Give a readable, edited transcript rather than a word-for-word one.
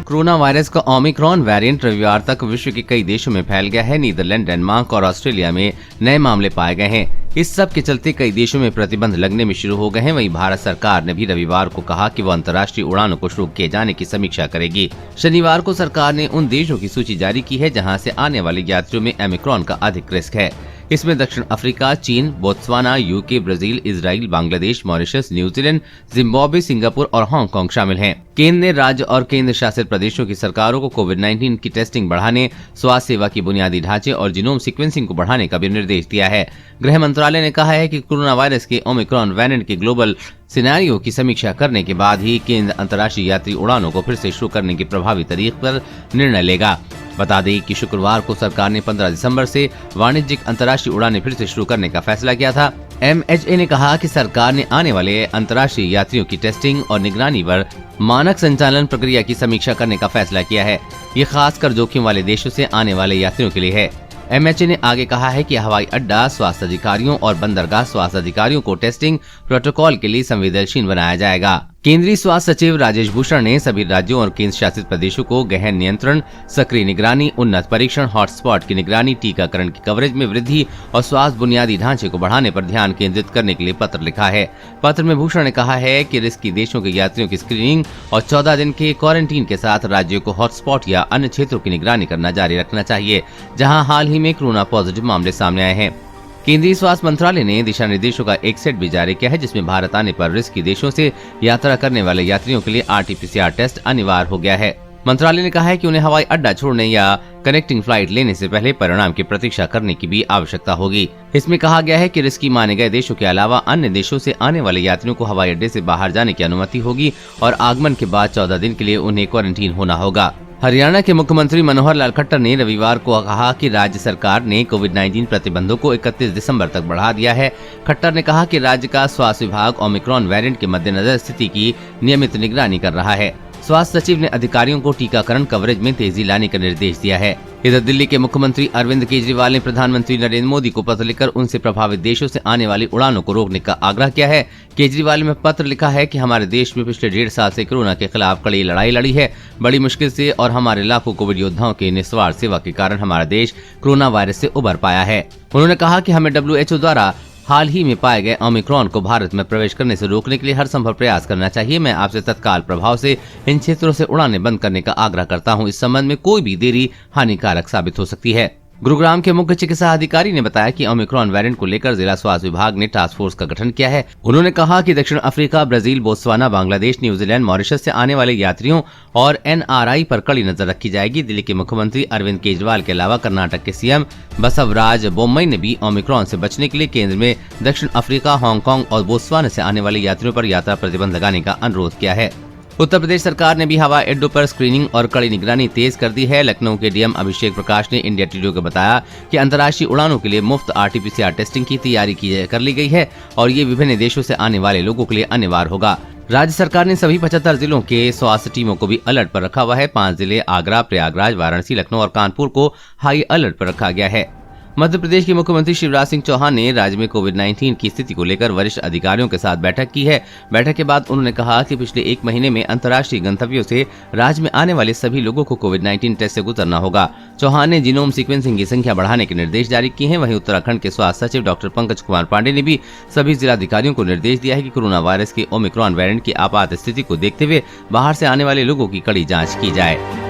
Corona virus का Omicron variant रविवार तक विश्व के कई देशों में फैल गया है। नीदरलैंड, डेनमार्क और ऑस्ट्रेलिया में नए मामले पाए गए हैं। इस सब के चलते कई देशों में प्रतिबंध लगने में शुरू हो गए हैं। वहीं भारत सरकार ने भी रविवार को कहा कि वो अंतर्राष्ट्रीय उड़ानों को शुरू किए जाने की समीक्षा करेगी। शनिवार को सरकार ने उन देशों की सूची जारी की है जहां से आने वाले यात्रियों में ओमिक्रॉन का अधिक रिस्क है। इसमें दक्षिण अफ्रीका, चीन, Botswana, UK, Brazil, Israel, Bangladesh, Mauritius, New Zealand, Zimbabwe, Singapore और हांगकांग शामिल हैं। केंद्र ने राज्य और केंद्र शासित प्रदेशों की सरकारों को कोविड-19 की टेस्टिंग बढ़ाने, स्वास्थ्य सेवा की बुनियादी ढांचे और जीनोम सीक्वेंसिंग को बढ़ाने का भी निर्देश दिया है। गृह मंत्रालय ने कहा है कि कोरोना वायरस के ओमिक्रॉन वेरिएंट के ग्लोबल सिनेरियो की समीक्षा करने के बाद ही केंद्र अंतर्राष्ट्रीय यात्री उड़ानों को फिर से शुरू करने के प्रभावी तरीके पर निर्णय लेगा। बता दें कि शुक्रवार को सरकार ने 15 दिसंबर से वाणिज्यिक अंतर्राष्ट्रीय उड़ानें फिर से शुरू करने का फैसला किया था। MHA ने कहा कि सरकार ने आने वाले अंतर्राष्ट्रीय यात्रियों की टेस्टिंग और निगरानी पर मानक संचालन प्रक्रिया की समीक्षा करने का फैसला किया है। ये खासकर जोखिम वाले देशों से आने वाले यात्रियों के लिए है। MHA ने आगे कहा है कि हवाई अड्डा स्वास्थ्य अधिकारियों और बंदरगाह स्वास्थ्य अधिकारियों को टेस्टिंग प्रोटोकॉल के लिए संवेदनशील बनाया जाएगा। केंद्रीय स्वास्थ्य सचिव राजेश भूषण ने सभी राज्यों और केंद्र शासित प्रदेशों को गहन नियंत्रण, सक्रिय निगरानी, उन्नत परीक्षण, हॉटस्पॉट की निगरानी, टीकाकरण की कवरेज में वृद्धि और स्वास्थ्य बुनियादी ढांचे को बढ़ाने पर ध्यान केंद्रित करने के लिए पत्र लिखा है। पत्र में भूषण ने कहा है कि रिस्की देशों के यात्रियों की स्क्रीनिंग और 14 दिन के क्वारंटीन के साथ राज्यों को हॉटस्पॉट या अन्य क्षेत्रों की निगरानी करना जारी रखना चाहिए जहाँ हाल ही में कोरोना पॉजिटिव मामले सामने आए हैं। केंद्रीय स्वास्थ्य मंत्रालय ने दिशा निर्देशों का एक सेट भी जारी किया है जिसमें भारत आने पर रिस्की देशों से यात्रा करने वाले यात्रियों के लिए RT-PCR टेस्ट अनिवार्य हो गया है। मंत्रालय ने कहा है कि उन्हें हवाई अड्डा छोड़ने या कनेक्टिंग फ्लाइट लेने से पहले परिणाम की प्रतीक्षा करने की भी आवश्यकता होगी। इसमें कहा गया है कि रिस्की माने गए देशों के अलावा अन्य देशों से आने वाले यात्रियों को हवाई अड्डे से बाहर जाने की अनुमति होगी और आगमन के बाद 14 दिन के लिए उन्हें क्वारंटीन होना होगा। हरियाणा के मुख्यमंत्री मनोहर लाल खट्टर ने रविवार को कहा कि राज्य सरकार ने कोविड-19 प्रतिबंधों को 31 दिसंबर तक बढ़ा दिया है। खट्टर ने कहा कि राज्य का स्वास्थ्य विभाग ओमिक्रॉन वेरिएंट के मद्देनजर स्थिति की नियमित निगरानी कर रहा है। स्वास्थ्य सचिव ने अधिकारियों को टीकाकरण कवरेज में तेजी लाने का निर्देश दिया है। इधर दिल्ली के मुख्यमंत्री अरविंद केजरीवाल ने प्रधानमंत्री नरेंद्र मोदी को पत्र लिखकर उनसे प्रभावित देशों से आने वाली उड़ानों को रोकने का आग्रह किया है। केजरीवाल ने पत्र लिखा है कि हमारे देश में पिछले 1.5 साल से कोरोना के खिलाफ कड़ी लड़ाई लड़ी है, बड़ी मुश्किल से, और हमारे लाखों कोविड योद्धाओं के निस्वार्थ सेवा के कारण हमारा देश कोरोना वायरस से उबर पाया है। उन्होंने कहा कि हमें WHO द्वारा हाल ही में पाए गए ओमिक्रॉन को भारत में प्रवेश करने से रोकने के लिए हर संभव प्रयास करना चाहिए। मैं आपसे तत्काल प्रभाव से इन क्षेत्रों से उड़ानें बंद करने का आग्रह करता हूं। इस संबंध में कोई भी देरी हानिकारक साबित हो सकती है। गुरुग्राम के मुख्य चिकित्सा अधिकारी ने बताया कि ओमिक्रॉन वेरिएंट को लेकर जिला स्वास्थ्य विभाग ने टास्क फोर्स का गठन किया है। उन्होंने कहा कि दक्षिण Africa, Brazil, Botswana, Bangladesh, New Zealand, Mauritius से आने वाले यात्रियों और NRI पर कड़ी नजर रखी जाएगी। दिल्ली के मुख्यमंत्री अरविंद केजरीवाल के अलावा कर्नाटक के CM बसवराज बोम्मई ने भी ओमिक्रॉन से बचने के लिए केंद्र में दक्षिण अफ्रीका, हांगकांग और बोत्सवाना से आने वाले यात्रियों पर यात्रा प्रतिबंध लगाने का अनुरोध किया है। उत्तर प्रदेश सरकार ने भी हवाई अड्डों पर स्क्रीनिंग और कड़ी निगरानी तेज कर दी है। लखनऊ के DM अभिषेक प्रकाश ने इंडिया टुडे को बताया कि अंतर्राष्ट्रीय उड़ानों के लिए मुफ्त RT-PCR टेस्टिंग की तैयारी कर ली गई है और ये विभिन्न देशों से आने वाले लोगों के लिए अनिवार्य होगा। राज्य सरकार ने सभी 75 जिलों के स्वास्थ्य टीमों को भी अलर्ट पर रखा हुआ है। 5 जिले आगरा, प्रयागराज, वाराणसी, लखनऊ और कानपुर को हाई अलर्ट पर रखा गया है। मध्य प्रदेश के मुख्यमंत्री शिवराज सिंह चौहान ने राज्य में कोविड-19 की स्थिति को लेकर वरिष्ठ अधिकारियों के साथ बैठक की है। बैठक के बाद उन्होंने कहा कि पिछले 1 महीने में अंतर्राष्ट्रीय गंतव्यों से राज्य में आने वाले सभी लोगों को कोविड-19 टेस्ट से गुजरना होगा। चौहान ने जीनोम सीक्वेंसिंग की संख्या बढ़ाने के निर्देश जारी किए हैं। वहीं उत्तराखंड के स्वास्थ्य सचिव डॉक्टर पंकज कुमार पांडे ने भी सभी जिलाधिकारियों को निर्देश दिया है कि कोरोना वायरस के ओमिक्रॉन वेरिएंट की आपात स्थिति को देखते हुए बाहर से आने वाले लोगों की कड़ी जाँच की जाए।